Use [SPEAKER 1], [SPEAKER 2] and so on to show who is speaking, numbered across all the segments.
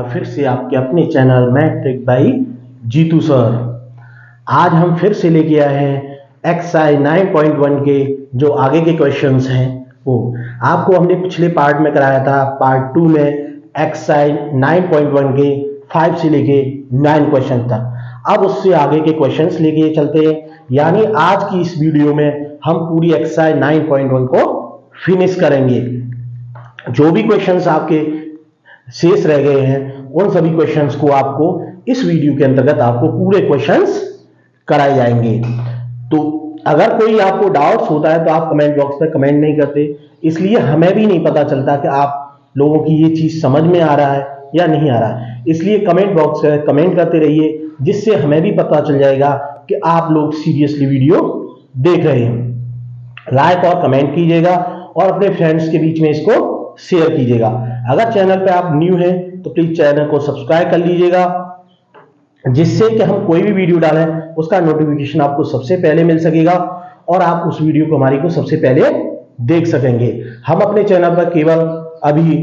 [SPEAKER 1] फिर से आपके अपने channel matric by Jeetu sir. आज हम फिर से लेके आए हैं एक्सरसाइज 9.1 के जो आगे के क्वेश्चंस हैं वो आपको हमने पिछले पार्ट में कराया था। पार्ट 2 में एक्सरसाइज 9.1 के 5 से लेके 9 क्वेश्चन तक। अब उससे आगे के क्वेश्चंस लेके चलते हैं, यानी आज की इस वीडियो में हम पूरी एक्सरसाइज 9.1 को फिनिश करेंगे। जो भी क्वेश्चंस आपके शेष रह गए हैं उन सभी क्वेश्चंस को आपको इस वीडियो के अंतर्गत आपको पूरे क्वेश्चंस कराए जाएंगे। तो अगर कोई आपको डाउट्स होता है तो आप कमेंट बॉक्स में कमेंट नहीं करते, इसलिए हमें भी नहीं पता चलता कि आप लोगों की ये चीज समझ में आ रहा है या नहीं आ रहा है। इसलिए कमेंट बॉक्स में कमेंट करते रहिए, जिससे हमें भी पता चल जाएगा कि आप लोग सीरियसली वीडियो देख रहे हैं। लाइक और कमेंट कीजिएगा और अपने फ्रेंड्स के बीच में इसको शेयर कीजिएगा। अगर चैनल पे आप न्यू हैं तो प्लीज चैनल को सब्सक्राइब कर लीजिएगा, जिससे कि हम कोई भी वीडियो डालें उसका नोटिफिकेशन आपको सबसे पहले मिल सकेगा और आप उस वीडियो को हमारी को सबसे पहले देख सकेंगे। हम अपने चैनल पर केवल अभी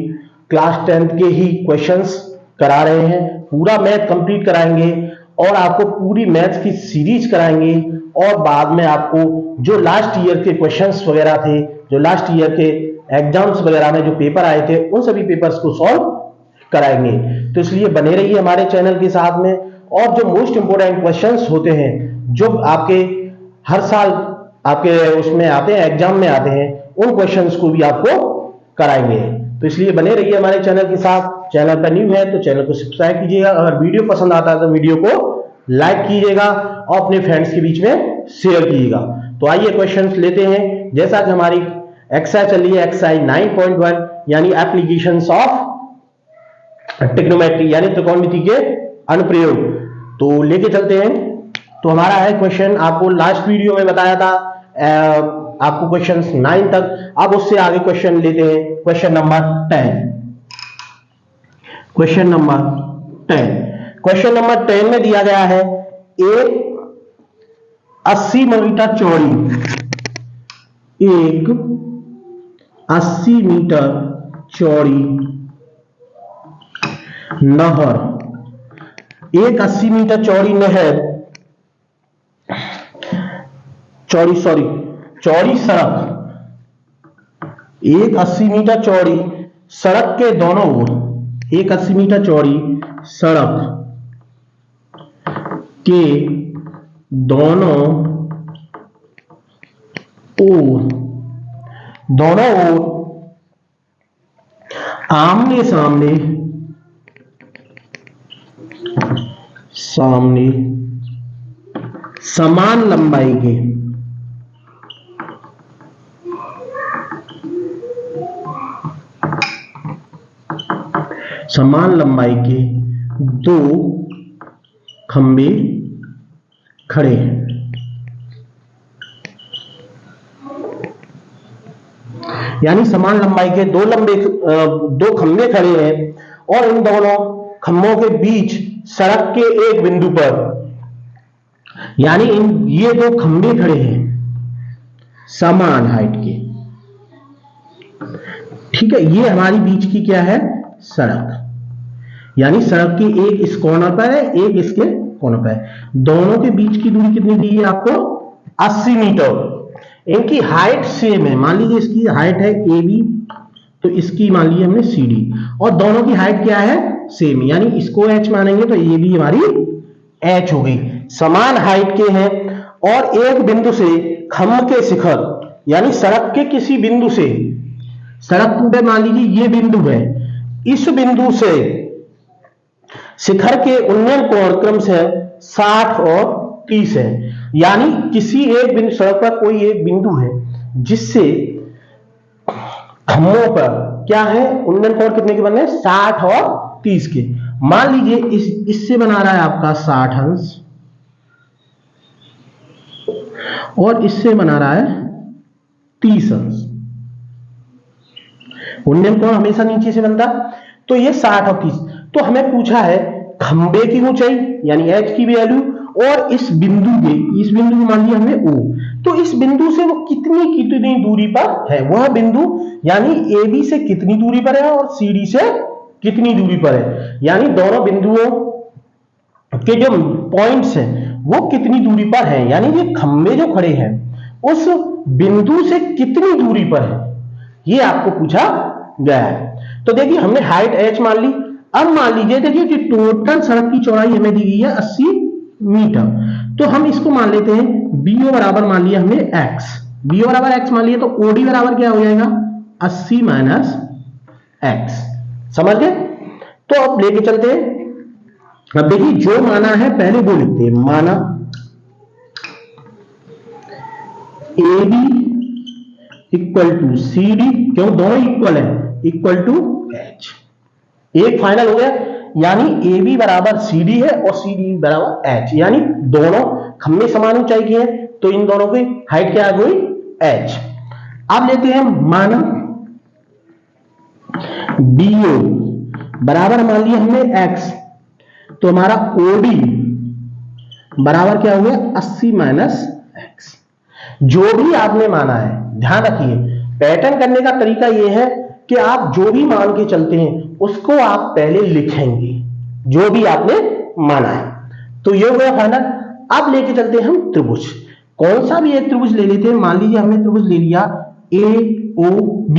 [SPEAKER 1] क्लास 10th के ही क्वेश्चंस करा रहे हैं, पूरा मैथ कंप्लीट कराएंगे और आपको पूरी मैथ्स की सीरीज कराएंगे और बाद में आपको जो लास्ट ईयर के क्वेश्चंस वगैरह थे, जो लास्ट ईयर के एग्जाम्स वगैरह में जो पेपर आए थे उन सभी पेपर्स को सॉल्व कराएंगे। तो इसलिए बने रहिए हमारे चैनल के साथ में। और जो मोस्ट इंपोर्टेंट क्वेश्चंस होते हैं जो आपके हर साल आपके उसमें आते हैं, एग्जाम में आते हैं, उन क्वेश्चंस को भी आपको कराएंगे। तो इसलिए बने रहिए हमारे चैनल के साथ। चैनल पर न्यू है तो चैनल को सब्सक्राइब कीजिएगा, अगर वीडियो पसंद आता है तो वीडियो को लाइक कीजिएगा और अपने फ्रेंड्स के बीच में शेयर कीजिएगा। तो आइए क्वेश्चंस लेते हैं। जैसा कि हमारी एक्सरसाइज चल रही है एक्सरसाइज 9.1 यानी एप्लीकेशंस ऑफ ट्रिग्नोमेट्री यानी त्रिकोणमिति के अनुप्रयोग, तो लेके चलते हैं। तो हमारा है क्वेश्चन, आपको लास्ट वीडियो में बताया था आपको क्वेश्चन 9 तक। अब उससे आगे क्वेश्चन लेते हैं, question number 10। Question number 10, question number 10 में दिया गया है एक 80 मीटर चौड़ी, एक 80 मीटर चौड़ी नहर, एक 80 मीटर चौड़ी नहर चौड़ी सड़क, एक 80 मीटर चौड़ी सड़क के दोनों ओर, एक 80 मीटर चौड़ी सड़क के दोनों ओर आमने सामने समान लंबाई के दो खंबे खड़े हैं। यानी समान लंबाई के दो खंबे खड़े हैं और इन दोनों खंभों के बीच सड़क के एक बिंदु पर, यानी ये दो खंबे खड़े हैं समान हाइट के, ठीक है। ये हमारी बीच की क्या है, सड़क, यानी सड़क की एक इस कॉर्नर पर है, एक इसके कॉर्नर पर है। दोनों के बीच की दूरी कितनी दी है आपको, 80 मीटर। इनकी हाइट सेम है, मान लीजिए इसकी हाइट है AB तो इसकी मान लीजिए हमने CD, और दोनों की हाइट क्या है, सेम, यानी इसको H मानेंगे तो ये भी हमारी H हो गई। समान हाइट के हैं और एक बिंदु से खंभ के शिखर, यानी सड़क के किसी बिंदु से, सड़क पे मान लीजिए ये बिंदु है, इस बिंदु से शिखर के उन्नयन कोण क्रम से 60 और 30 है। यानी किसी एक बिंदु, सड़क पर कोई एक बिंदु है जिससे खंभों पर क्या है, उन्नयन कोण कितने के बनने, 60 और 30 के। मान लीजिए इससे बना रहा है आपका 60 अंश और इससे बना रहा है 30 अंश। उन्नयन कोण हमेशा नीचे से बनता, तो ये 60 और 30। तो हमें पूछा है खंबे की ऊंचाई यानी h की वैल्यू और इस बिंदु को मान लिया हमने O, तो इस बिंदु से वो कितनी दूरी पर है, वह बिंदु यानी AB से कितनी दूरी पर है और CD से कितनी दूरी पर है, यानी दोनों बिंदुओं के जो पॉइंट्स हैं वो कितनी दूरी पर हैं, यानी ये खंबे जो खड़े हैं उस बिंदु से कितनी दूरी पर है, ये आपको पूछा गया है। तो देखिए हमने हाइट h मान ली। अब मान लीजिए देखिए कि टोटल सड़क की चौड़ाई हमें दी गई है 80 मीटर, तो हम इसको मान लेते हैं BO बराबर मान लिया हमने x, BO बराबर x मान लिया, तो OD बराबर क्या हो जाएगा 80 माइनस x। समझ गए? तो अब लेके चलते हैं। अब देखिए जो माना है पहले वो लिखते हैं, माना AB इक्वल टू CD, क्यों दोनों इक्वल है, इक्वल टू h। एक फाइनल हो गया, यानी AB बराबर CD है और CD बराबर h, यानी दोनों खंबे समान ऊंचाई के हैं, तो इन दोनों की हाइट क्या आ गई h। अब लेते हैं माना BO बराबर मान लिया हमने x, तो हमारा OD बराबर क्या हो गया 80 माइनस x। जो भी आपने माना है, ध्यान रखिए पैटर्न करने का तरीका यह है कि आप जो भी मान के चलते हैं उसको आप पहले लिखेंगे, जो भी आपने माना है। तो ये हो गया फाइनल। अब लेके चलते हैं हम त्रिभुज, कौन सा भी एक त्रिभुज ले लेते हैं। मान लीजिए हमने त्रिभुज ले लिया AOB,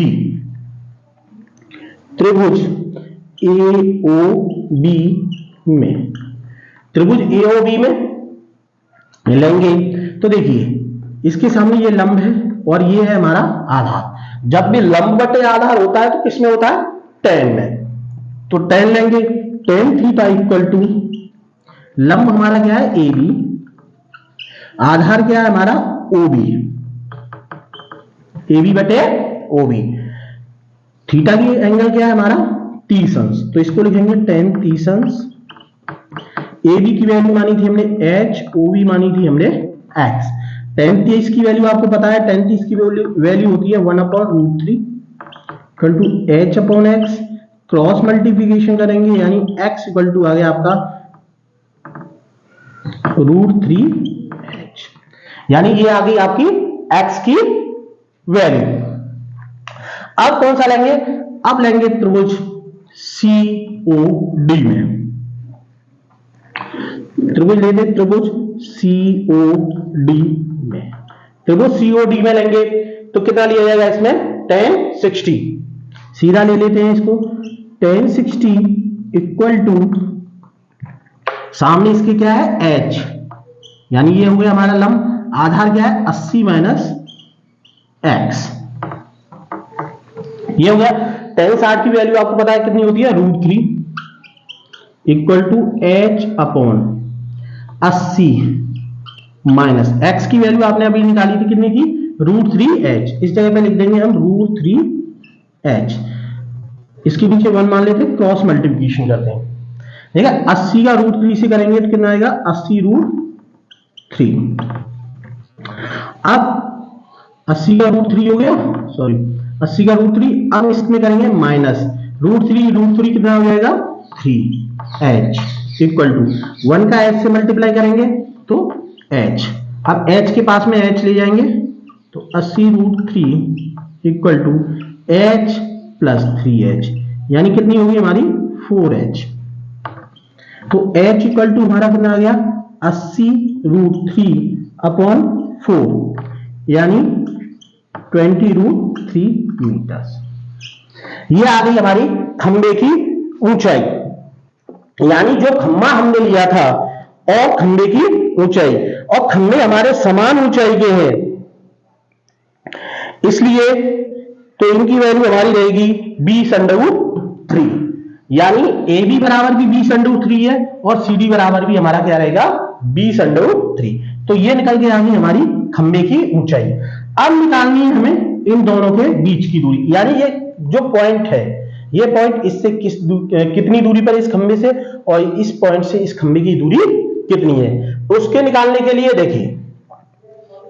[SPEAKER 1] त्रिभुज AOB में, त्रिभुज AOB में लेंगे तो देखिए इसके सामने ये लंब है और ये है हमारा आधार। जब भी लंब बटे आधार होता है तो किसमें होता है, tan में, तो tan लेंगे, tan थीटा इक्वल टू लंब हमारा क्या है AB, आधार क्या है हमारा OB, AB बटे OB, थीटा की एंगल क्या है हमारा 30 अंश, तो इसको लिखेंगे tan 30 अंश। AB की वैल्यू मानी थी हमने h, OB मानी थी हमने x। tan 30 की वैल्यू आपको पता है, tan 30 की वैल्यू होती है 1/√3 equal to h upon x, cross multiplication करेंगे यानी x इक्वल टू आ गया आपका √3h, यानी ये आ गई आपकी x की वैल्यू। अब कौन सा लेंगे, अब लेंगे त्रिभुज COD में, त्रिभुज ले लें त्रिभुज COD में, त्रिभुज COD में लेंगे तो कितना लिया जाएगा इसमें tan 60, सीधा ले लेते हैं इसको, tan 60 इक्वल टू सामने इसके क्या है h, यानी ये हो गया हमारा लंब, आधार क्या है 80 माइनस x, ये हो गया। tan 60 की वैल्यू आपको पता है कितनी होती है √3 equal to h upon 80 minus x की वैल्यू आपने अभी निकाली थी कितनी की √3h, इस जगह पे लिख देंगे हम √3h, इसके नीचे 1 मान लेते हैं, क्रॉस मल्टीप्लिकेशन करते हैं, ठीक है। 80 का √3 से करेंगे तो कितना आएगा 80√3। अब 80 का √3 हो गया, सॉरी 80 का √3, अब इसमें करेंगे माइनस √3 कितना हो जाएगा 3h इक्वल टू 1 का h से मल्टीप्लाई करेंगे तो h, अब h के पास में h ले जाएंगे तो 80√3 equal to h plus 3h, यानी कितनी होगी हमारी 4h, तो h इक्वल टू हमारा कितना आ गया 80√3 अपॉन 4, यानी 20√3 मीटर। ये आ गई हमारी खंबे की ऊंचाई, यानी जो खंबा हमने लिया था और खंबे की ऊंचाई, और खंबे हमारे समान ऊंचाई के हैं इसलिए तो इनकी वैल्यू हमारी रहेगी 20√3, यानी AB बराबर भी 20√3 है और CD बराबर भी हमारा क्या रहेगा 20√3। तो ये निकल के आ गई हमारी खंबे की ऊंचाई। अब निकालनी है हमें इन दोनों के बीच की दूरी, यानी ये जो पॉइंट है, ये पॉइंट इससे कितनी दूरी पर इस खंबे से, और इस पॉइंट से इस खंबे की दूरी कितनी है, उसके निकालने के लिए देखिए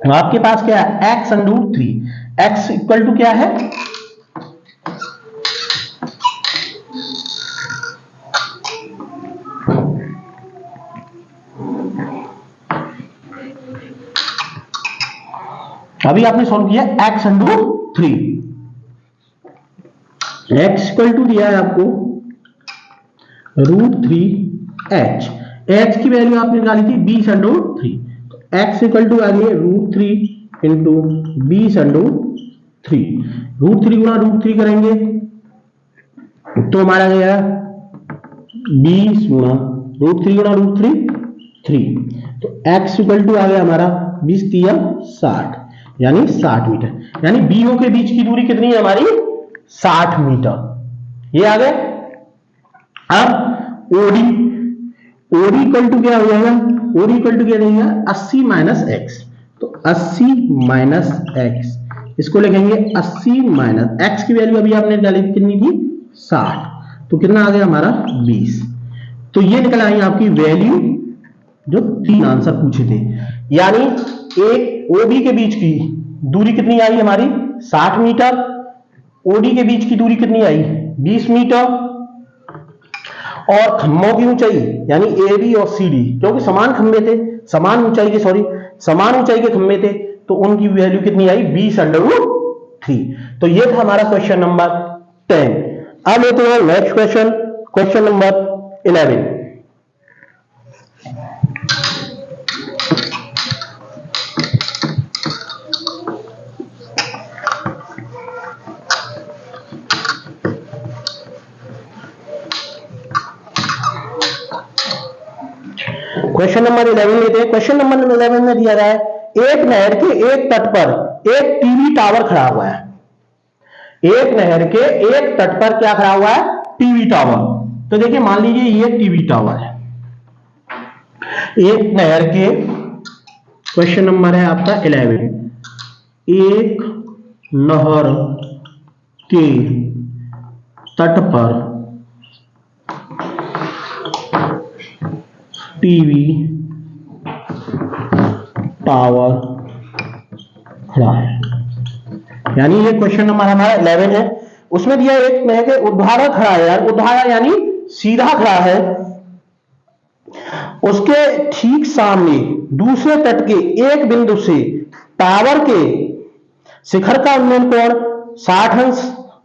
[SPEAKER 1] आपके पास क्या है, x under 3, x equal to क्या है, अभी आपने सॉल्व किया x under 3, x equal to दिया है आपको √3h, h की वैल्यू आपने निकाली थी 20 अंडर 3, तो x इक्वल टू आ गई √3 इंटू 20 अंडर 3, √3 गुणा √3 करेंगे तो हमारा गया 20 गुणा √3 गुणा √3 3, तो x इक्वल टू आ गया हमारा 20 3 60, यानी 60 मीटर, यानी बीओ के बीच की दूरी कितनी है हमारी, 60 मीटर, ये आ गए। अब ओडी, ओडी इक्वल टू क्या हो जाएगा, ओडी इक्वल टू क्या देगा 80 माइनस एक्स, तो 80 माइनस एक्स, इसको लिखेंगे 80 माइनस एक्स की वैल्यू अभी आपने डाली कितनी थी 60, तो कितना आ गया हमारा 20, तो ये निकल आई आपकी वैल्यू जो 3 आंसर पूछे थे, यानी एक ओबी के बीच की दूरी कितनी आई हमारी 60 मीटर, ओडी के बीच की दूरी कितनी आई 20 मीटर, और खंभों की ऊंचाई यानी ए बी और सी डी, क्योंकि समान खंभे थे, समान ऊंचाई के खंभे थे, तो उनकी वैल्यू कितनी आई 20 अंडर 3। तो ये था हमारा क्वेश्चन नंबर 10। अब लेते हैं next question, question number 11। Question number 11 लेते हैं। क्वेश्चन नंबर 11 में दिया गया है एक नहर के एक तट पर एक टीवी टावर खड़ा हुआ है, एक नहर के एक तट पर क्या खड़ा हुआ है, टीवी टावर। तो देखिए मान लीजिए ये टीवी टावर है, एक नहर के, क्वेश्चन नंबर है आपका 11, एक नहर के तट पर टीवी टावर खड़ा है, यानी ये क्वेश्चन नंबर हमारा 11 है। उसमें दिया एक नहर के ऊर्ध्वाधर खड़ा है, यार ऊर्ध्वाधर यानी सीधा खड़ा है, उसके ठीक सामने दूसरे तट के एक बिंदु से टावर के शिखर का उन्नयन कोण 60 अंश,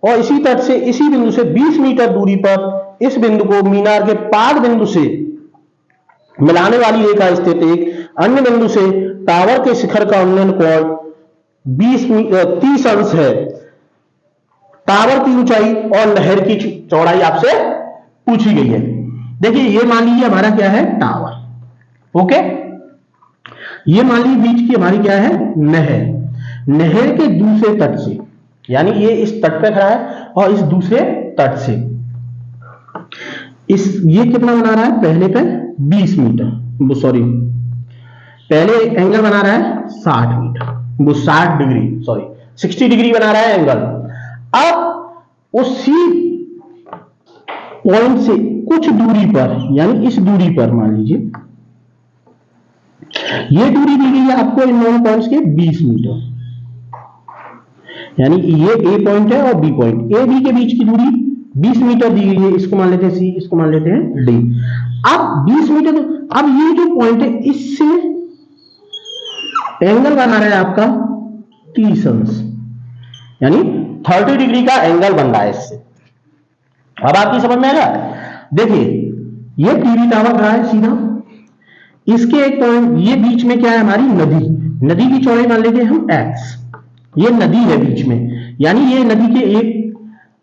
[SPEAKER 1] और इसी तट से इसी बिंदु से 20 मीटर दूरी पर इस बिंदु को मीनार के पाद बिंदु से मिलाने वाली रेखा स्थित एक अन्य बिंदु से टावर के शिखर का उन्नयन कोण 30 अंश है। टावर की ऊंचाई और नहर की चौड़ाई आपसे पूछी गई है। देखिए ये मान लीजिए हमारा क्या है टावर, ओके, ये मान लीजिए बीच की हमारी क्या है नहर, नहर के दूसरे तट से, यानी ये इस तट पे खड़ा है और इस दूसरे तट से ये कितना बना रहा है, पहले पे 20 मीटर, सॉरी पहले एंगल बना रहा है 60 मीटर, वो 60 डिग्री, सॉरी 60 डिग्री बना रहा है एंगल। अब उसी पॉइंट से कुछ दूरी पर, यानी इस दूरी पर मान लीजिए ये दूरी दी गई है आपको इन दोनों पॉइंट्स के 20 मीटर, यानी ये ए पॉइंट है और बी पॉइंट, ए बी के बीच की दूरी 20 मीटर दी गई है, इसको मान लेते हैं सी, इसको मान लेते हैं डी। अब 20 मीटर, अब ये जो पॉइंट है इससे एंगल बना रहा है आपका 30 अंश, यानी 30 डिग्री का एंगल बन रहा है इससे। अब आपकी समझ में आएगा, देखिए ये टीवी टावर खड़ा है सीधा, इसके एक पॉइंट, ये बीच में क्या है हमारी नदी, नदी की चौड़ाई मान लेते हैं हम x, ये नदी है बीच में, यानी ये नदी के एक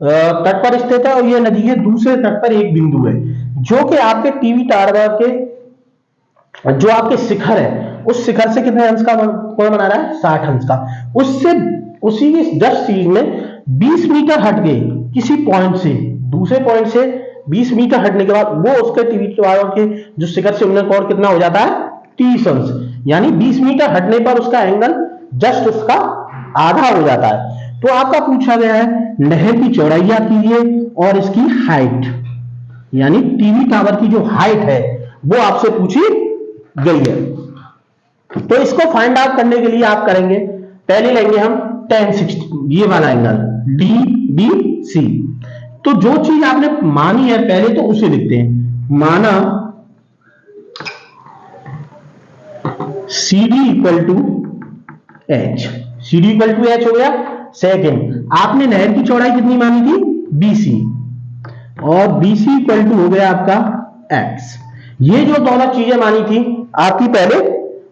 [SPEAKER 1] तट पर स्थित है और ये नदी के दूसरे तट पर एक बिंदु है, जो कि आपके टीवी टावर के जो आपके शिखर है उस शिखर से कितने अंश का कोण बना रहा है 60 अंश का, उससे उसी की जस्ट चीज में 20 मीटर हट गए किसी पॉइंट से, दूसरे पॉइंट से 20 मीटर हटने के बाद वो उसके टीवी टावर के जो शिखर से उन्नयन कोण कितना हो जाता है 30 अंश, यानी 20 मीटर हटने पर उसका एंगल जस्ट उसका आधा हो जाता है। तो आपका पूछा गया है नहर की चौड़ाई क्या कीजिए और इसकी हाइट, यानी टीवी टावर की जो हाइट है वो आपसे पूछी गई है। तो इसको फाइंड आउट करने के लिए आप करेंगे, पहले लेंगे हम tan 60 ये वाला एंगल DBC। तो जो चीज आपने मानी है पहले तो उसे लिखते हैं। माना CD equal to H, CD equal to H हो गया। सेकेंड, आपने नहर की चौड़ाई कितनी मानी थी BC, और BC इक्वल टू हो गया आपका X। ये जो दोनों चीजें मानी थी आपकी पहले,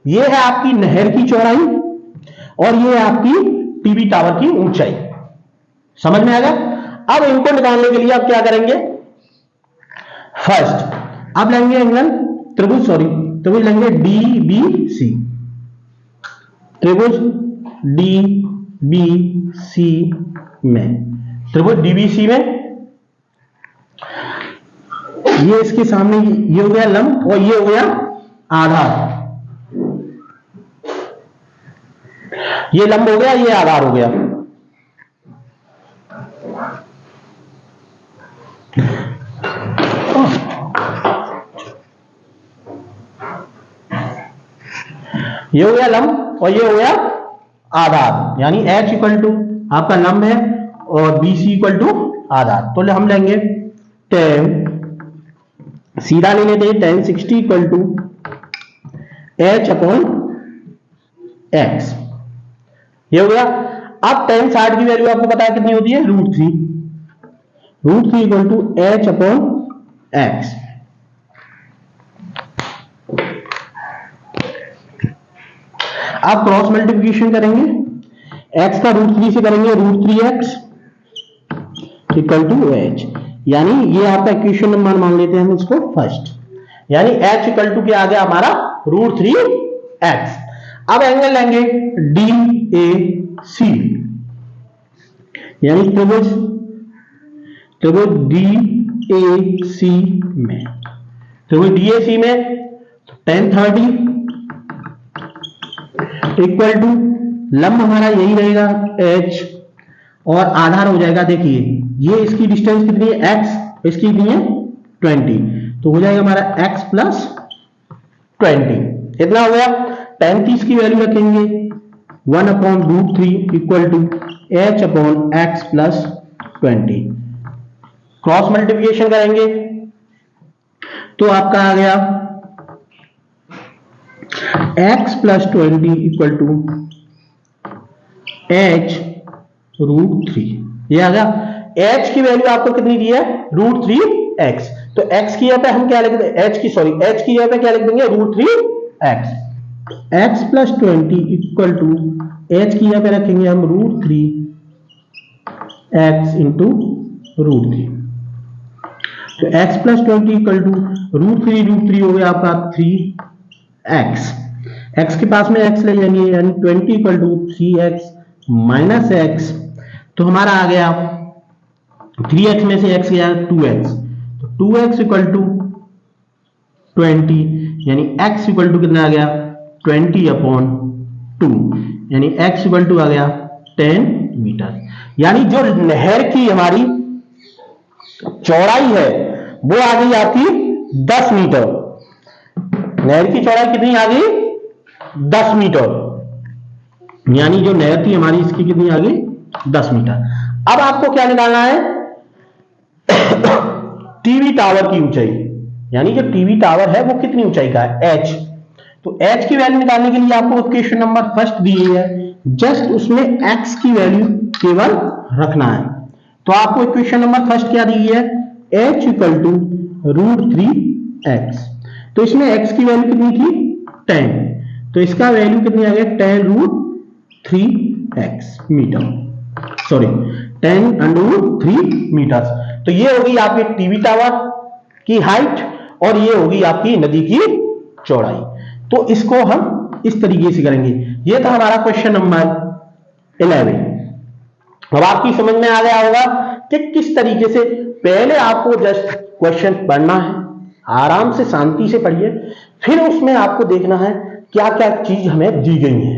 [SPEAKER 1] ये है आपकी नहर की चौड़ाई और ये है आपकी टीवी टावर की ऊंचाई। समझ में आएगा? अब इनको निकालने के लिए आप क्या करेंगे, फर्स्ट अब लेंगे एंगल त्रिभुज लेंगे DBC, त्रिभुज DBC में, त्रिभुज DBC में ये इसके सामने ये हो गया लंब और ये हो गया आधार, ये लंब हो गया ये आधार हो गया। ये हो गया लंब और ये हो गया आधार, यानी H इक्वल टू आपका लंब है और BC इक्वल टू आधार। तो हम लेंगे tan, सीधा ले लेते हैं tan 60 equal to H upon X, ये हो गया। अब tan 60 की वैल्यू आपको पता है कितनी होती है, √3 equal to H upon X। आप क्रॉस मल्टीप्लिकेशन करेंगे, x का √3 से करेंगे √3x इक्वल टू H, यानी ये आपका इक्वेशन नंबर मान लेते हैं हम इसको फर्स्ट, यानी H इक्वल टू क्या आ गया हमारा √3x। अब एंगल लेंगे DAC, यानी त्रिभुज DAC में, त्रिभुज DAC में tan 30 इक्वल टू लंब हमारा यही रहेगा H और आधार हो जाएगा, देखिए ये इसकी डिस्टेंस कितनी है x, इसकी कितनी है 20, तो हो जाएगा हमारा x प्लस 20, इतना हो गया। tan 30 की वैल्यू रखेंगे 1 upon √3 equal to H upon x plus 20, cross multiplication करेंगे तो आपका आ गया x plus 20 equal to H √3, ये आ गया। H की वैल्यू आपको कितनी दी है √3x, तो x की जगह पे हम क्या लिख देंगे, H की जगह पे क्या लिख देंगे √3x, x plus 20 equal to H की जगह पे रखेंगे हम √3x इंटू √3, तो x प्लस 20 इक्वल टू √3 हो गया आपका 3x, x के पास में x ले जाएंगे यानी 20 equal to 3x minus x, तो हमारा आ गया 3x में से x गया 2x, तो 2x इक्वल टू 20, यानी x इक्वल टू कितना आ गया 20 अपॉन 2, यानी x इक्वल टू आ गया 10 मीटर। यानी जो नहर की हमारी चौड़ाई है वो आ गई आपकी 10 मीटर, नहर की चौड़ाई कितनी आ गई 10 मीटर, यानी जो नहर थी हमारी इसकी कितनी आ गई 10 मीटर। अब आपको क्या निकालना है टीवी टावर की ऊंचाई, यानी जो टीवी टावर है वो कितनी ऊंचाई का है H, तो H की वैल्यू निकालने के लिए आपको इक्वेशन नंबर फर्स्ट दी है, जस्ट उसमें x की वैल्यू केवल रखना है। तो आपको इक्वेशन नंबर फर्स्ट क्या दी है H इक्वल टू √3x, तो इसमें x की वैल्यू कितनी थी 10, तो इसका वैल्यू कितनी आ गया 10√3x मीटर, सॉरी 10√3 मीटर। तो ये होगी आपकी टीवी टावर की हाइट और ये होगी आपकी नदी की चौड़ाई। तो इसको हम इस तरीके से करेंगे। ये था हमारा क्वेश्चन नंबर 11। अब आपकी समझ में आ गया होगा कि किस तरीके से पहले आपको जस्ट क्वेश्चन पढ़ना है, आराम से शांति से पढ़िए, फिर उसमें आपको देखना है क्या क्या चीज हमें दी गई है।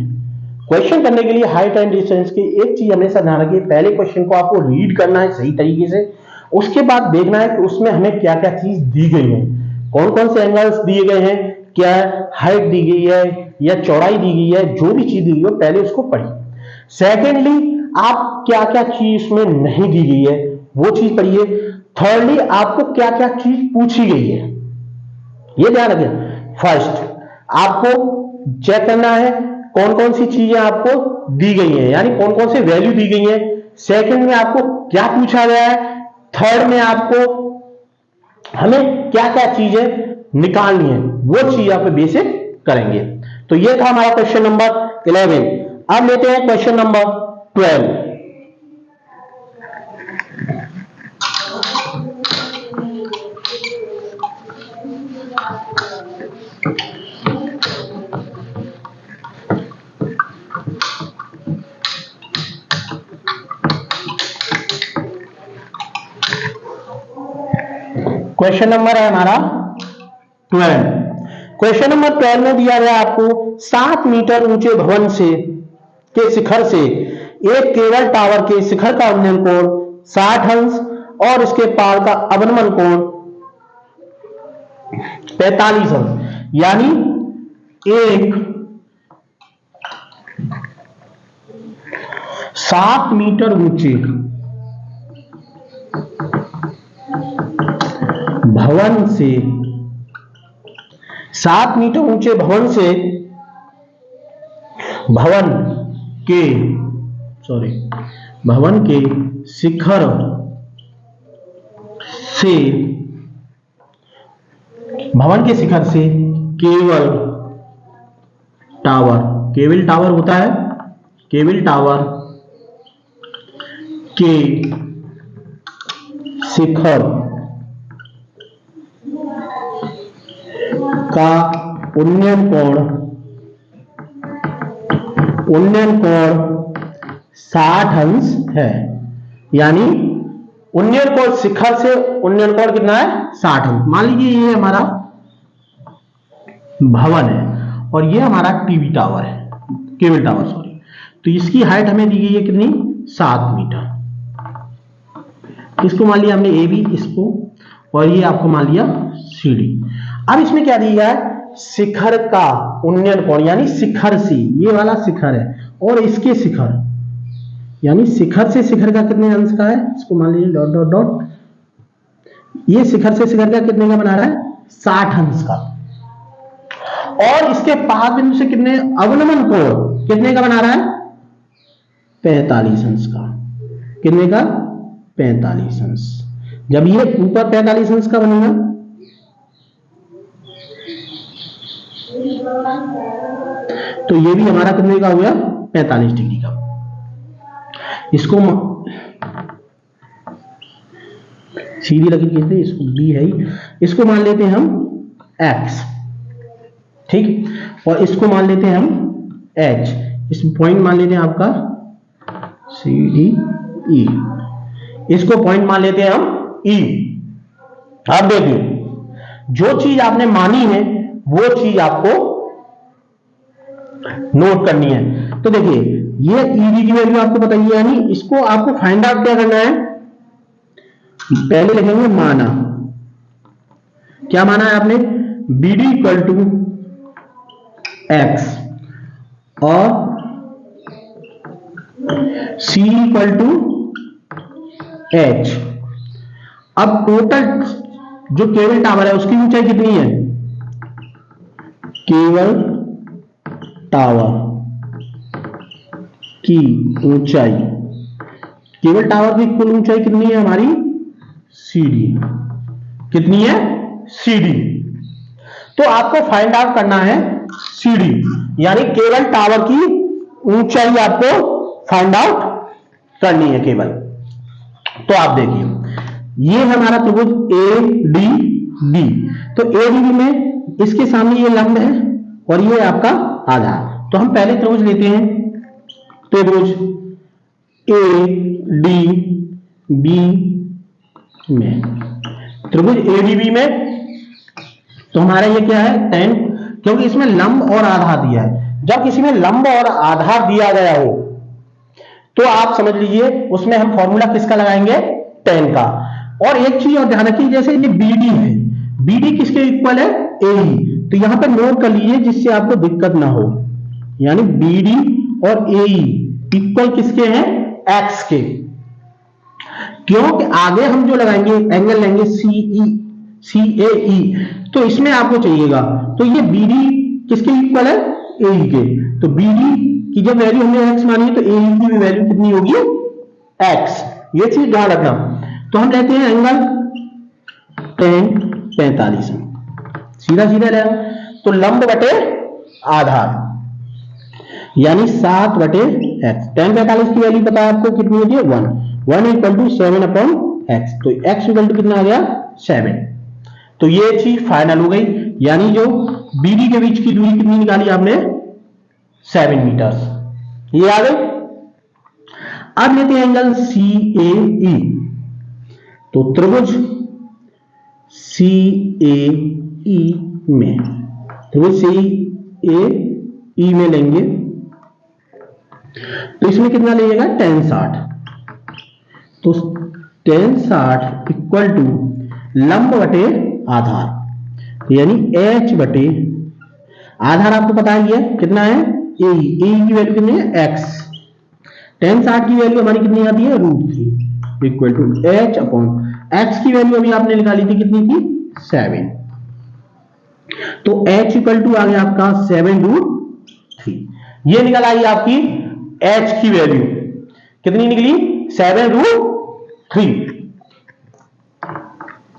[SPEAKER 1] क्वेश्चन करने के लिए हाइट एंड डिस्टेंस की एक चीज हमेशा ध्यान रखिए, पहले क्वेश्चन को आपको रीड करना है सही तरीके से, उसके बाद देखना है कि उसमें हमें क्या क्या चीज दी गई है, कौन कौन से एंगल्स दिए गए हैं, क्या हाइट दी गई है या चौड़ाई दी गई है, जो भी चीज दी गई है पहले उसको पढ़िए। सेकेंडली आप क्या क्या चीज इसमें नहीं दी गई है वो चीज पढ़िए। थर्डली आपको क्या क्या चीज पूछी गई है ये ध्यान रखिए। फर्स्ट आपको चेक करना है कौन कौन सी चीजें आपको दी गई हैं, यानी कौन कौन से वैल्यू दी गई हैं। सेकंड में आपको क्या पूछा गया है। थर्ड में आपको हमें क्या क्या चीजें निकालनी है वो चीज आप बेसिक करेंगे। तो ये था हमारा क्वेश्चन नंबर 11। अब लेते हैं क्वेश्चन नंबर 12। क्वेश्चन नंबर है हमारा 12। क्वेश्चन नंबर 12 में दिया गया आपको 7 मीटर ऊंचे भवन से के शिखर से एक केबल टावर के शिखर का उन्नयन कोण 60 अंश और इसके पार का अवनमन कोण 45 अंश, यानी एक 7 मीटर ऊंचे भवन से 7 मीटर ऊंचे भवन से भवन के शिखर से केबल टावर होता है, केबल टावर के शिखर का उन्नयन कोण 60 अंश है, यानी उन्नयन कोण शिखर से उन्नयन कोण कितना है 60 अंश। मान लीजिए ये हमारा भवन है और ये हमारा टीवी टावर है, केबल टावर सॉरी, तो इसकी हाइट हमें दी गई है कितनी 7 मीटर। इसको मान लिया हमने ए बी इसको, और ये आपको मान लिया सी डी। अब इसमें क्या दिया है शिखर का उन्नयन कोण, यानी शिखर से ये वाला शिखर है और इसके शिखर, यानी शिखर से शिखर का कितने अंश का है, इसको मान लीजिए डॉट डॉट डॉट, ये शिखर से शिखर का कितने का बना रहा है 60 अंश का, और इसके पाद बिंदु से कितने अवनमन कोण कितने का बना रहा है 45 अंश का। कितने का 45 अंश। जब ये ऊपर 45 अंश का बनेगा तो ये भी हमारा कितने का हो गया 45 डिग्री का। इसको सीधी लगी कहते हैं, इसको बी है ही, इसको मान लेते हैं हम एक्स, ठीक, और इसको मान लेते हैं हम एच, इस पॉइंट मान लेते हैं आपका सी डी ई, इसको पॉइंट मान लेते हैं हम ई। अब देखिए जो चीज आपने मानी है वो चीज आपको नोट करनी है। तो देखिए ये ईडी की वैल्यू आपको बताइए, यानी इसको आपको फाइंड आउट क्या करना है, पहले लिखेंगे माना, क्या माना है आपने B D equal to X और सी इक्वल टू एच। अब टोटल जो केबल टावर है उसकी ऊंचाई कितनी है, केबल टावर की ऊंचाई, केबल टावर की कुल ऊंचाई कितनी है हमारी सीडी, कितनी है सीडी। तो आपको फाइंड आउट करना है सीडी, यानी केबल टावर की ऊंचाई आपको फाइंड आउट करनी है केबल। तो आप देखिए ये हमारा त्रिभुज ए डी बी, तो ए डी बी में इसके सामने ये लंब है और ये आपका आधार। तो हम पहले त्रिभुज लेते हैं, त्रिभुज ए डी बी में, त्रिभुज ए डी बी में तो हमारा ये क्या है 10, क्योंकि इसमें लंब और आधार दिया है, जब किसी में लंब और आधार दिया गया हो तो आप समझ लीजिए उसमें हम फॉर्मूला किसका लगाएंगे, tan का। और एक चीज और ध्यान रखिए, जैसे ये BD है, BD किसके इक्वल है, AE, तो यहां पर नोट कर लीजिए जिससे आपको दिक्कत ना हो, यानी BD और AE इक्वल किसके हैं, x के। क्योंकि आगे हम जो लगाएंगे एंगल लेंगे CAE, तो इसमें आपको चाहिएगा, तो ये BD किसके इक्वल है, AE के। तो BD की जब वैल्यू हमने x मानी तो AE की भी वैल्यू कितनी होगी, x। ये चीज ध्यान रखना। तो हम लेते हैं एंगल tan 45, सीधा सीधा लेना, तो लंब बटे आधार यानी 7 बटे x। tan 45 की वैल्यू पता है आपको कितनी होती है, 1 इक्वल टू 7/x, तो x इक्वल टू कितना आ गया, 7। तो ये चीज फाइनल हो गई, यानी जो BD के बीच की दूरी कितनी निकाली आपने, 7 मीटर। ये आ गई। अब लेते हैं एंगल CAE, तो त्रिभुज CAE में, त्रिभुज CAE में लेंगे तो इसमें कितना लीजिएगा, tan 60, तो tan 60 इक्वल टू लंब बटे आधार यानी h बटे आधार, आपको पता ही है कितना है, AE की वैल्यू कितनी है, x। tan 60 की वैल्यू हमारी कितनी आती है, √3 equal to h upon x की वैल्यू अभी आपने निकाली थी, कितनी थी, 7, तो h इक्वल टू आ गया आपका 7√3। ये निकल आई आपकी h की वैल्यू, कितनी निकली, 7√3।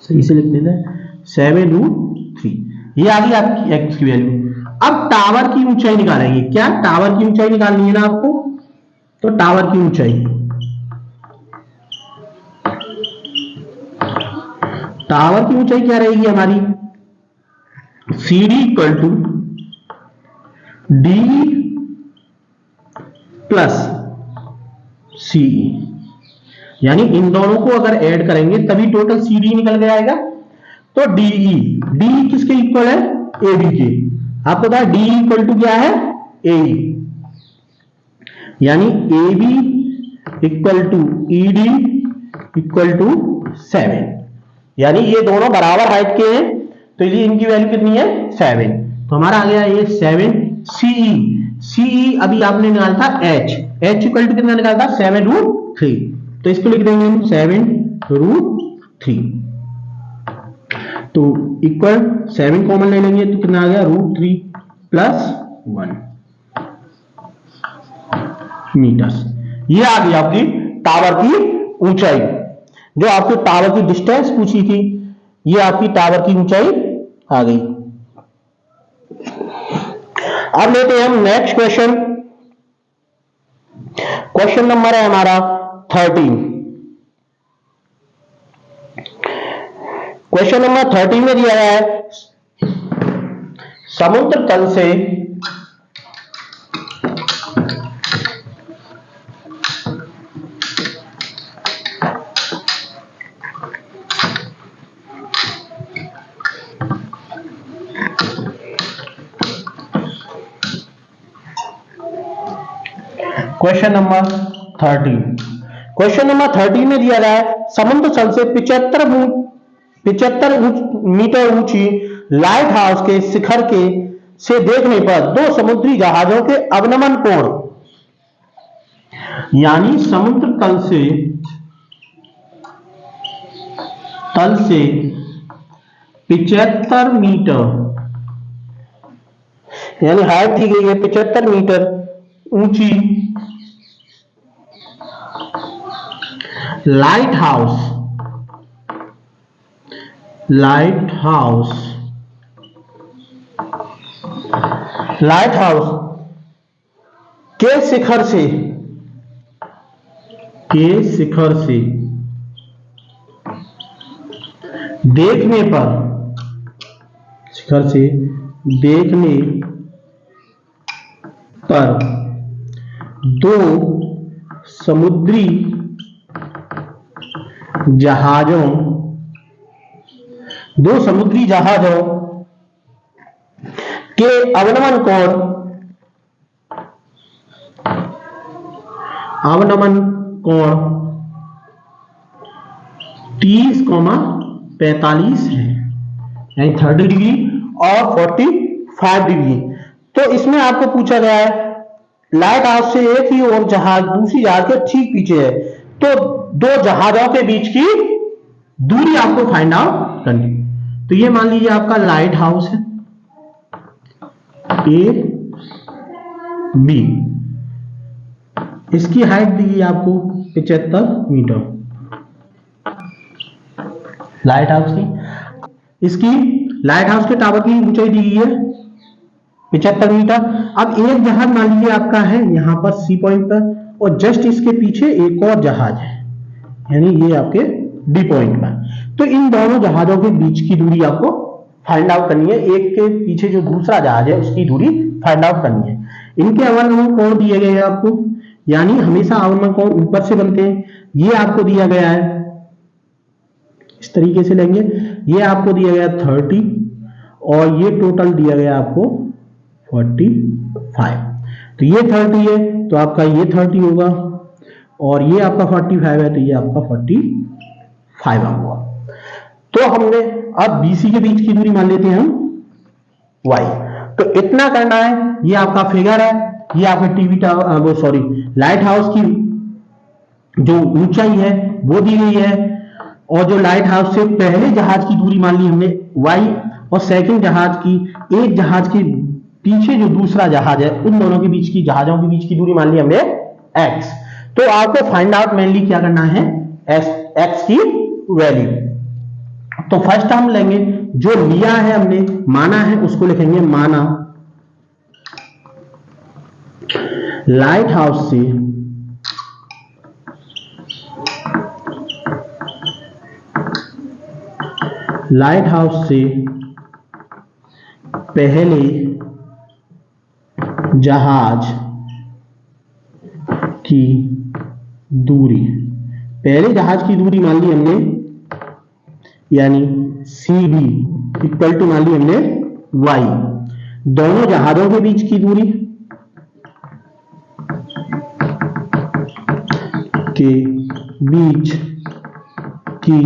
[SPEAKER 1] सही से लिख देते हैं, 7√3। ये आ गई आपकी x की वैल्यू। अब टावर की ऊंचाई निकालेंगे, क्या टावर की ऊंचाई निकालनी है ना आपको, तो टावर की ऊंचाई, टावर की ऊंचाई क्या रहेगी हमारी, CD equal to D plus CE, यानी इन दोनों को अगर ऐड करेंगे तभी टोटल CD निकल के आएगा। तो DE किसके इक्वल है, AB के। आपको पता है DE इक्वल टू क्या है, AE, यानी AB equal to ED equal to 7, यानी ये दोनों बराबर हाइट के हैं, तो ये इनकी वैल्यू कितनी है, 7। तो हमारा आ गया ये 7। CE अभी आपने निकाला था h इक्वल टू कितना निकाला था, 7√3, तो इसको लिख देंगे हम 7√3, तो इक्वल 7 कॉमन ले लेंगे तो कितना आ गया, √3 प्लस 1 मीटर। ये आ गई आपकी टावर की ऊंचाई। जो आपकी टावर की डिस्टेंस पूछी थी, ये आपकी टावर की ऊंचाई आ गई। अब लेते हैं हम नेक्स्ट क्वेश्चन। क्वेश्चन नंबर है हमारा 13। क्वेश्चन नंबर 13 में दिया गया है, समुद्र तल से क्वेश्चन नंबर 13। क्वेश्चन नंबर 13 में दिया गया है, समुद्र तल से 75 मीटर ऊंची लाइट हाउस के शिखर के से देखने पर दो समुद्री जहाजों के अवनमन कोण, यानी समुद्र तल से 75 मीटर, यानी हाइट दी गई है 75 मीटर ऊंची लाइट हाउस के शिखर से देखने पर दो समुद्री जहाजों के अवनमन कोण अवनमन कोण 30,45 है, यानी 30 डिग्री और 45 डिग्री। तो इसमें आपको पूछा गया है लाइट हाउस से एक ही और जहाज दूसरी जहाज के ठीक पीछे है, तो दो जहाजों के बीच की दूरी आपको फाइंड आउट करनी। तो ये मान लीजिए आपका लाइट हाउस है ए बी, इसकी हाइट दी है आपको 75 मीटर लाइट हाउस की। इसकी लाइट हाउस के टावर की ऊंचाई दी गई है 75 मीटर। अब एक जहाज मान लीजिए आपका है यहां पर सी पॉइंट पर, और जस्ट इसके पीछे एक और जहाज है, यानी ये आपके डी पॉइंट पर। तो इन दोनों जहाजों के बीच की दूरी आपको फाइंड आउट करनी है, एक के पीछे जो दूसरा जहाज है उसकी दूरी फाइंड आउट करनी है। इनके अवनमन कोण दिए गए हैं आपको, यानी हमेशा अवनमन कोण ऊपर से बनते हैं। ये आपको दिया गया है, इस तरीके से लेंगे, ये आपको दिया गया 30 और ये टोटल दिया गया आपको 45। तो ये 30 है तो आपका ये 30 होगा, और ये आपका 45 है तो ये आपका 45 होगा। तो हमने अब बीसी के बीच की दूरी मान लेते हैं हम y। तो इतना करना है, ये आपका फिगर है, ये आपके टीवी टावर लाइट हाउस की जो ऊंचाई है वो दी गई है, और जो लाइट हाउस से पहले जहाज की दूरी मान ली हमने y, और सेकंड जहाज की, एक जहाज के पीछे जो दूसरा जहाज है उन दोनों के बीच की, जहाजों के बीच की दूरी मान ली हमने x। तो आपको फाइंड आउट मेनली क्या करना है, x की वैल्यू। तो फर्स्ट हम लेंगे जो लिया है हमने, माना है, उसको लिखेंगे माना लाइट हाउस से पहले जहाज की दूरी, पहले जहाज की दूरी मान ली हमने, यानी सी बी इक्वल टू मान ली हमने y। दोनों जहाजों के बीच की दूरी के बीच की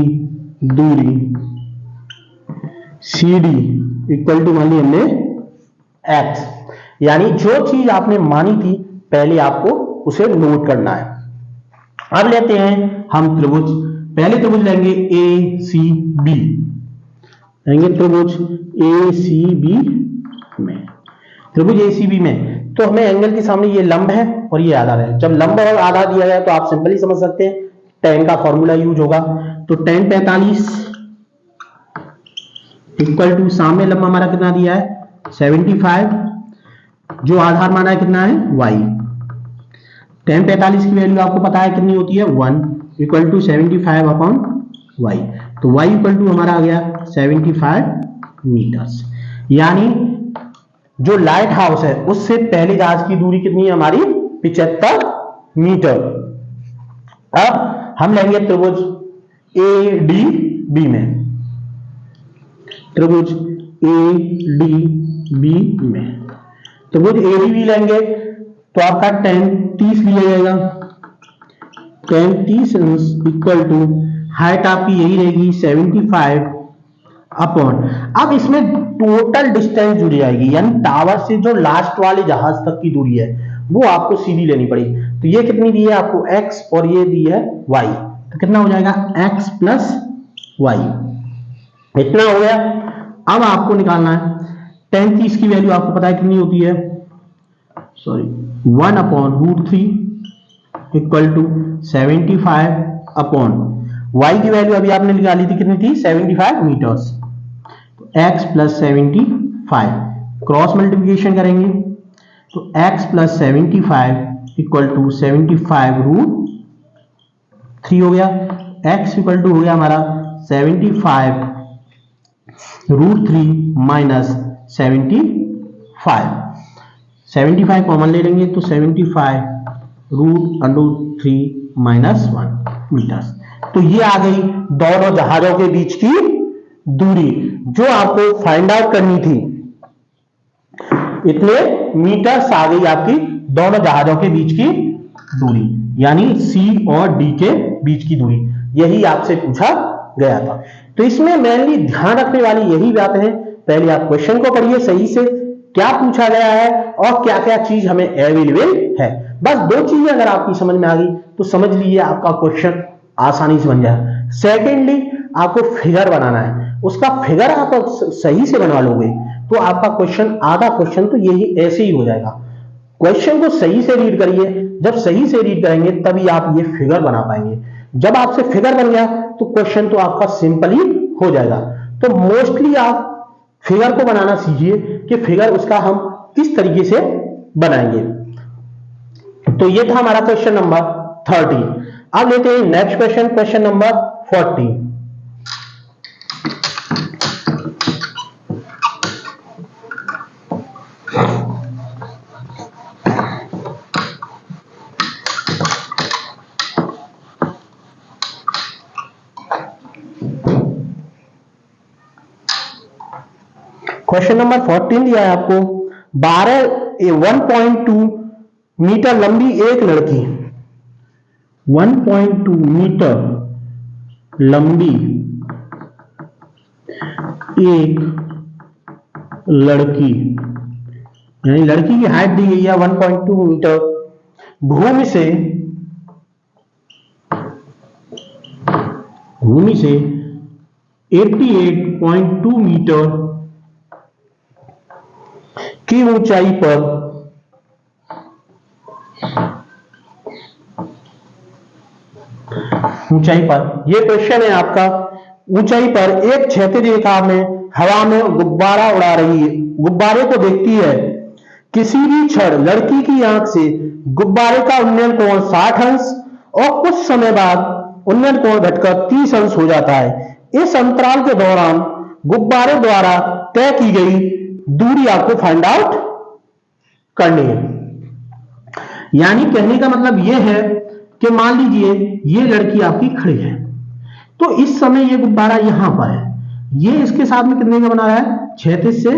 [SPEAKER 1] दूरी सी डी इक्वल टू मान ली हमने x, यानी जो चीज आपने मानी थी पहले आपको उसे नोट करना है। अब लेते हैं हम त्रिभुज, पहले त्रिभुज लेंगे ए सी बी, लेंगे त्रिभुज ए सी बी में। त्रिभुज ए सी बी में तो हमें एंगल के सामने ये लंब है और ये आधार है। जब लंब और आधार दिया गया तो आप सिंपली समझ सकते हैं, tan का फॉर्मूला यूज होगा। तो tan 45 इक्वल टू, सामने लंब हमारा कितना दिया है 75, जो आधार माना है कितना है y। tan 45 की वैल्यू आपको पता है कितनी होती है 1 इक्वल टू 75 अपॉन y। तो y इक्वल टू हमारा आ गया 75 मीटर्स, यानी जो लाइट हाउस है उससे पहले जहाज की दूरी कितनी है हमारी 75 मीटर। अब हम लेंगे त्रिभुज ए डी बी में, त्रिभुज ए डी बी में त्रिभुज ए डी बी लेंगे तो आपका tan 30 लिया जाएगा, tan 30 इक्वल टू हाइट आपकी यही रहेगी 75 अपॉन, अब इसमें टोटल डिस्टेंस जुड़ी जाएगी, यानी टावर से जो लास्ट वाले जहाज तक की दूरी है वो आपको सीधी लेनी पड़ेगी। तो ये कितनी दी है आपको x और ये दी है y, तो कितना हो जाएगा x प्लस y, इतना हो गया। अब आपको निकालना है tan 30 की वैल्यू आपको पता है कितनी होती है, 1 upon √3 equal to 75 upon y की वैल्यू अभी आपने निकाली थी कितनी थी 75 मीटर्स। तो x प्लस 75 क्रॉस मल्टीप्लिकेशन करेंगे तो x प्लस 75 इक्वल टू 75 √3 हो गया, x इक्वल टू हो गया हमारा 75 √3 माइनस 75 कॉमन ले लेंगे तो 75 √3 माइनस 1 मीटर्स। तो ये आ गई दोनों जहाजों के बीच की दूरी जो आपको फाइंड आउट करनी थी, इतने मीटर्स आ गई आपकी दोनों जहाजों के बीच की दूरी, यानी सी और डी के बीच की दूरी, यही आपसे पूछा गया था। तो इसमें मेनली ध्यान रखने वाली यही बात है, पहले आप क्वेश्चन को पढ़िए सही से, क्या पूछा गया है और क्या क्या चीज हमें अवेलेबल है। बस दो चीजें अगर आपकी समझ में आ गई तो समझ लीजिए आपका क्वेश्चन आसानी से बन जाए। सेकेंडली आपको फिगर बनाना है, उसका फिगर आप सही से बना लोगे तो आपका क्वेश्चन, आधा क्वेश्चन तो यही ऐसे ही हो जाएगा। क्वेश्चन को सही से रीड करिए, जब सही से रीड करेंगे तभी आप ये फिगर बना पाएंगे। जब आपसे फिगर बन गया तो क्वेश्चन तो आपका सिंपल ही हो जाएगा। तो मोस्टली आप फिगर को बनाना सीखिए कि फिगर उसका हम किस तरीके से बनाएंगे। तो ये था हमारा क्वेश्चन नंबर 30। अब लेते हैं next question, question number 40। Question number 14 दिया है आपको, 1.2 मीटर लंबी एक लड़की, 1.2 मीटर लंबी एक लड़की, यानी लड़की की हाइट दी गई है 1.2 मीटर, भूमि से 88.2 मीटर की ऊंचाई पर यह क्वेश्चन है आपका, ऊंचाई पर एक क्षैतिज रेखा में हवा में गुब्बारा उड़ा रही है, गुब्बारे को देखती है। किसी भी क्षण लड़की की आंख से गुब्बारे का उन्नयन कोण 60 अंश और कुछ समय बाद उन्नयन कोण घटकर 30 अंश हो जाता है। इस अंतराल के दौरान गुब्बारे द्वारा तय की गई दूरी आपको फाइंड आउट करनी है। यानी कहने का मतलब यह है कि मान लीजिए ये लड़की आपकी खड़ी है, तो इस समय ये गुब्बारा यहां पर है, ये इसके साथ में कितने का बना रहा है, क्षैतिज से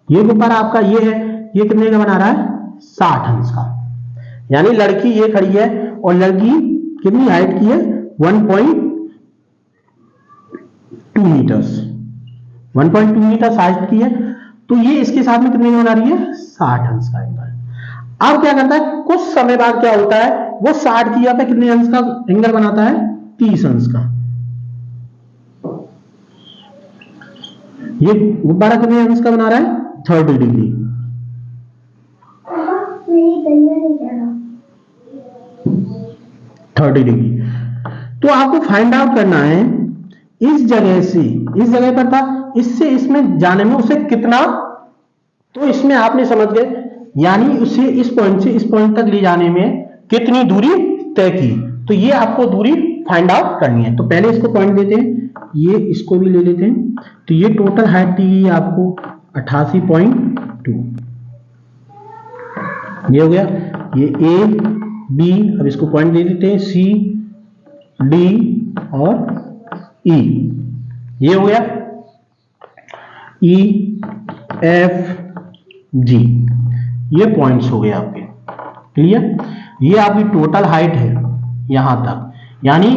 [SPEAKER 1] ये गुब्बारा आपका ये है, ये कितने का बना रहा है, 60 अंश का। यानी लड़की ये खड़ी है और लड़की कितनी हाइट की है, 1.2 मीटर्स, 1.2 मीटर हाइट की है, तो ये इसके साथ में कितने का बना रही है, 60 अंश का एंगल। अब क्या करता है, कुछ समय बाद क्या होता है, वो 60 की जगह पे कितने अंश का एंगल बनाता है, 30 अंश का। ये गुब्बारा कितने अंश का बना रहा है, 30 डिग्री। 30 डिग्री। तो आपको फाइंड आउट करना है इस जगह से, इस जगह पर था, इससे इसमें जाने में उसे कितना, तो इसमें आपने समझ गए, यानी उसे इस पॉइंट से इस पॉइंट तक ले जाने में कितनी दूरी तय की, तो ये आपको दूरी फाइंड आउट करनी है। तो पहले इसको पॉइंट देते हैं, ये इसको भी ले लेते हैं, तो ये टोटल हाइट दी गई आपको 88.2, ये हो गया, ये ए बी, अब इसको पॉइंट दे देते हैं, सी डी और ई, ये हो गया ई एफ जी, ये पॉइंट्स हो गए आपके, क्लियर। ये आपकी टोटल हाइट है यहां तक, यानी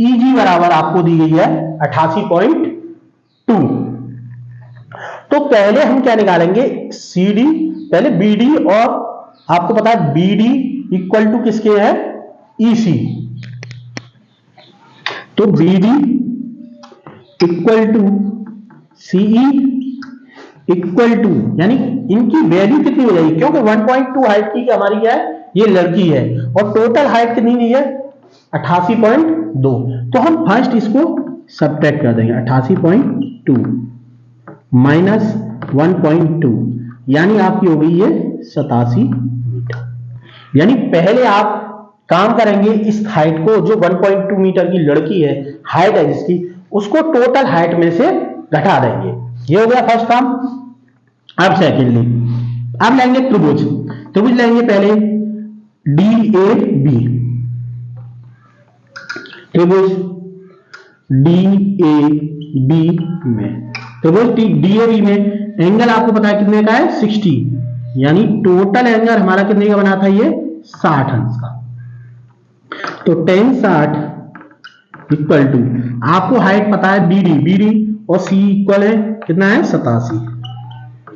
[SPEAKER 1] EG बराबर आपको दी गई है 88.2। तो पहले हम क्या निकालेंगे, CD, पहले BD, और आपको पता है BD इक्वल टू किसके है, EC। तो BD equal to CE equal to, यानी इनकी वैल्यू कितनी हो जाएगी, क्योंकि 1.2 हाइट की हमारी है, ये लड़की है, और टोटल हाइट कितनी दी है, 88.2। तो हम फर्स्ट इसको सब्ट्रैक्ट कर देंगे, 88.2 माइनस 1.2, यानी आपकी हो गई है 87 मीटर। यानी पहले आप काम करेंगे इस हाइट को, जो 1.2 मीटर की लड़की है, हाइट है जिसकी, उसको टोटल हाइट में से घटा देंगे। ये हो गया फर्स्ट काम। अब सेकेंडली अब लेंगे त्रिभुज, त्रिभुज लेंगे पहले DAB, त्रिभुज DAB में, त्रिभुज DAB में एंगल आपको पता है कितने का है, 60, यानी टोटल एंगल हमारा कितने का बना था, ये 60 अंश का। तो tan 60 इक्वल टू, आपको हाइट पता है BD और C इक्वल है कितना है 87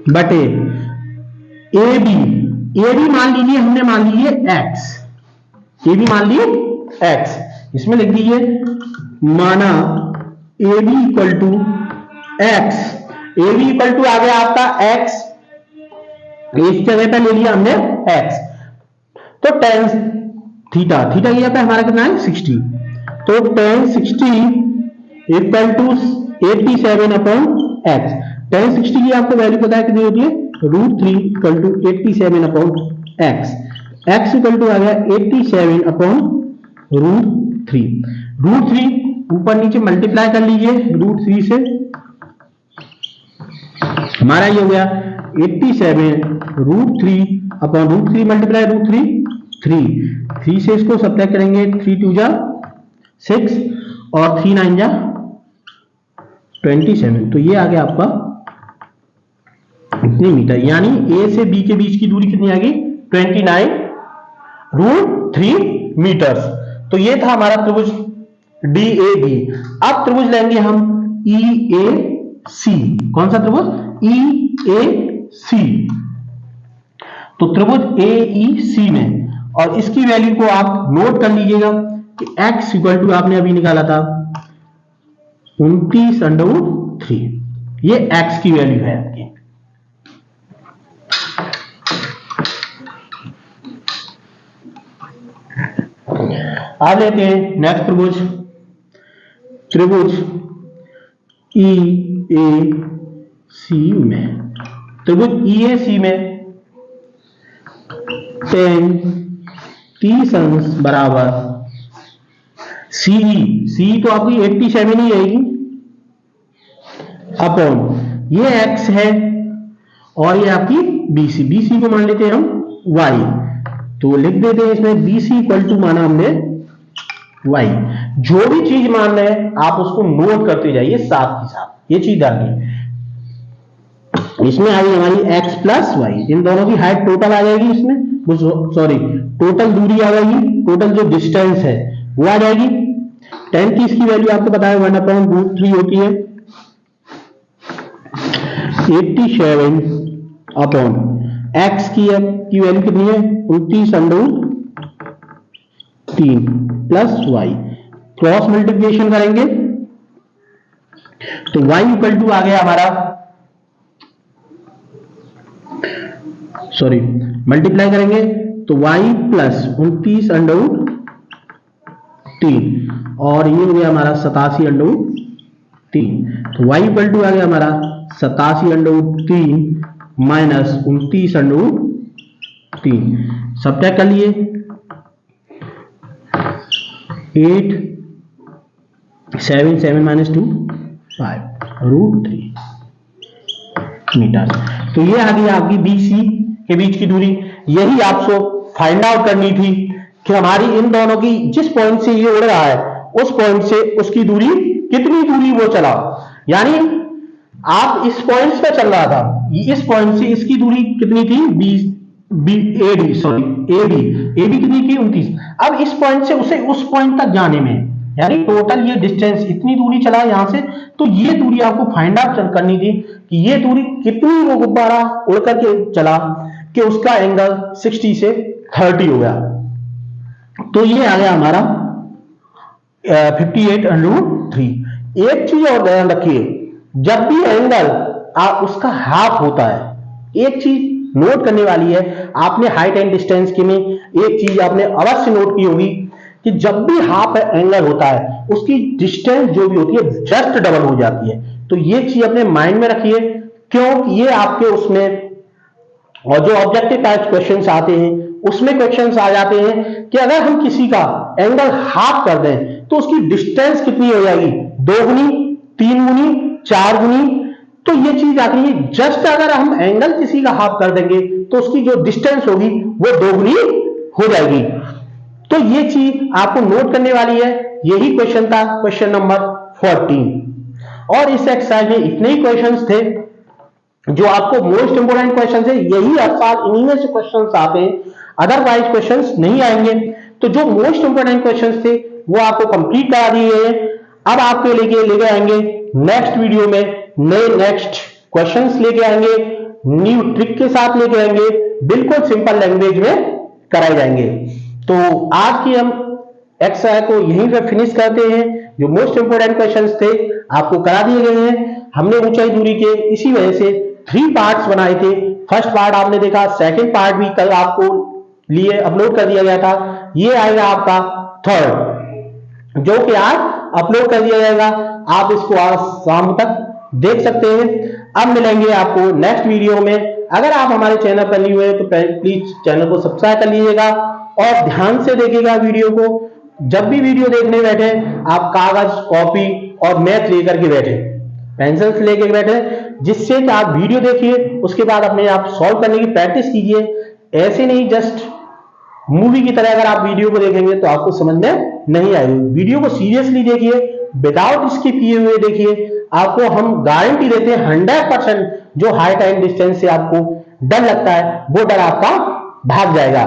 [SPEAKER 1] बटे AB मान लीजिए, हमने मान लीजिए x, AB मान लीजिए x, इसमें लिख दीजिए माना AB equal to x, AB equal to आ गया आपका x, इस जगह पे ले लिया हमने x, तो tan थीटा ये आता है हमारा कितना है 60, तो tan 60 equal to 87 upon x, tan 60 की आपको वैल्यू पता है कितनी होती है √3 equal to 87 upon x equal to आ गया 87 अपॉन √3 ऊपर नीचे मल्टीप्लाई कर लीजिए √3 से, हमारा ये हो गया 87 √3 अपॉन √3 मल्टीप्लाई √3 से इसको सब्ट्रैक्ट करेंगे, 3 2 जा 6 और 3 9 जा 27, तो ये आ गया आपका इतने मीटर, यानी A से B के बीच की दूरी कितनी आ गई 29√3 मीटर्स। तो ये था हमारा त्रिभुज DAB। अब त्रिभुज लेंगे हम EAC। कौन सा त्रिभुज EAC? तो त्रिभुज AEC में, और इसकी वैल्यू को आप नोट कर लीजिएगा कि x इक्वल टू आपने अभी निकाला था 29√3, ये x की वैल्यू है आपकी। आ लेते हैं नेक्स्ट त्रिभुज EAC में। त्रिभुज EAC में tan 30 अंश बराबर CE तो आपकी 87 ही आएगी अपॉन ये x है और ये आपकी BC को मान लेते हैं हम y, तो लिख देते हैं इसमें BC इक्वल टू माना हमने y। जो भी चीज मान रहे हैं आप उसको नोट करते जाइए साथ ही साथ, ये चीज डालिए। इसमें आई हमारी x प्लस y, इन दोनों की हाइट टोटल आ जाएगी, इसमें सॉरी टोटल दूरी आ जाएगी, टोटल जो डिस्टेंस है वो आ जाएगी। tan 30 की वैल्यू आपको पता है 1/√3 होती है, 87 अपॉन x की वैल्यू कितनी है 29√3 प्लस y, क्रॉस मल्टीप्लिकेशन करेंगे तो y इक्वल टू आ गया हमारा, सॉरी मल्टीप्लाई करेंगे तो y प्लस 29√3 और ये हो गया हमारा 87√3, तो y इक्वल टू आ गया हमारा 87√3 माइनस 29√3, सब्ट्रैक्ट कर लिए 8 7 7 माइनस 2 5√3 मीटर। तो ये आ गई आपकी BC के बीच की दूरी। यही आपको फाइंड आउट करनी थी कि हमारी इन दोनों की, जिस पॉइंट से ये उड़ रहा है उस पॉइंट से उसकी दूरी कितनी दूरी वो चला, यानी आप इस पॉइंट पे चल रहा था, इस पॉइंट से इसकी दूरी कितनी थी AB कितनी थी 29, अब इस पॉइंट से उसे उस पॉइंट तक जाने में, यानी टोटल ये डिस्टेंस इतनी दूरी चला यहां से, तो ये दूरी आपको फाइंड आउट करनी थी कि ये दूरी कितनी वो गुब्बारा उड़ करके चला कि उसका एंगल 60 से 30 हो गया। तो ये आ गया हमारा 58√3। एक चीज और ध्यान रखिए, जब भी एंगल उसका हाफ होता है, एक चीज नोट करने वाली है, आपने हाइट एंड डिस्टेंस के में एक चीज आपने अवश्य नोट की होगी कि जब भी हाफ एंगल होता है उसकी डिस्टेंस जो भी होती है जस्ट डबल हो जाती है। तो ये चीज अपने माइंड में रखिए, क्यों ये आपके उसमें, और जो ऑब्जेक्टिव टाइप क्वेश्चंस आते हैं उसमें क्वेश्चंस आ जाते हैं कि अगर हम किसी का एंगल हाफ कर दें तो उसकी डिस्टेंस कितनी हो जाएगी, 2 गुनी, 3 गुनी, 4 गुनी। तो ये चीज आती है, जस्ट अगर हम एंगल किसी का हाफ कर देंगे तो उसकी जो डिस्टेंस होगी वो 2 गुनी हो जाएगी। तो ये चीज आपको नोट करने वाली है। यही क्वेश्चन था, क्वेश्चन नंबर 14। और इस एक्सरसाइज में इतने ही क्वेश्चंस थे जो आपको मोस्ट इंपोर्टेंट क्वेश्चन है, यही हर साल इन्हीं में से क्वेश्चंस आते हैं। अदरवाइज क्वेश्चंस नहीं आएंगे। तो जो मोस्ट इंपोर्टेंट क्वेश्चंस थे वो आपको कंप्लीट करा दिए गए हैं। अब आपके लेके आएंगे नेक्स्ट वीडियो में नए नेक्स्ट क्वेश्चंस लेके आएंगे, न्यू ट्रिक के साथ लेके आएंगे, बिल्कुल सिंपल लैंग्वेज में कराए जाएंगे। तो आज की हम एक्सरसाइज को यहीं पे फिनिश करते हैं। जो मोस्ट इंपोर्टेंट क्वेश्चंस थे आपको करा दिए गए हैं। हमने ऊंचाई दूरी के इसी वजह से 3 पार्ट्स बनाए थे। फर्स्ट पार्ट आपने देखा, सेकंड पार्ट भी कल आपको लिए अपलोड कर दिया गया था। ये आएगा आपका थर्ड, जो कि आज अपलोड कर दिया जाएगा। आप इसको आज शाम तक देख सकते हैं। अब मिलेंगे आपको नेक्स्ट वीडियो में। अगर आप हमारे चैनल पर न्यू है तो प्लीज चैनल को सब्सक्राइब कर लीजिएगा और ध्यान से देखिएगा वीडियो को। जब भी वीडियो देखने बैठे आप कागज, कॉपी और मैथ लेकर के बैठे, पेंसिल्स लेकर बैठे, जिससे कि आप वीडियो देखिए, उसके बाद अपने आप सॉल्व करने की प्रैक्टिस कीजिए। ऐसे नहीं जस्ट मूवी की तरह अगर आप वीडियो को देखेंगे तो आपको समझ में नहीं आएगी। वीडियो को सीरियसली देखिए, विदाउट स्किप किए हुए देखिए। आपको हम गारंटी देते हैं 100% जो हाई टाइम डिस्टेंस से आपको डर लगता है वो डर आपका भाग जाएगा।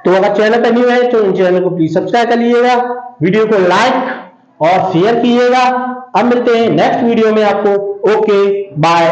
[SPEAKER 1] तो अगर चैनल पर न्यू है तो चैनल को प्लीज सब्सक्राइब कर लीजिएगा, वीडियो को लाइक और शेयर कीजिएगा। अब मिलते हैं नेक्स्ट वीडियो में आपको। Okay bye.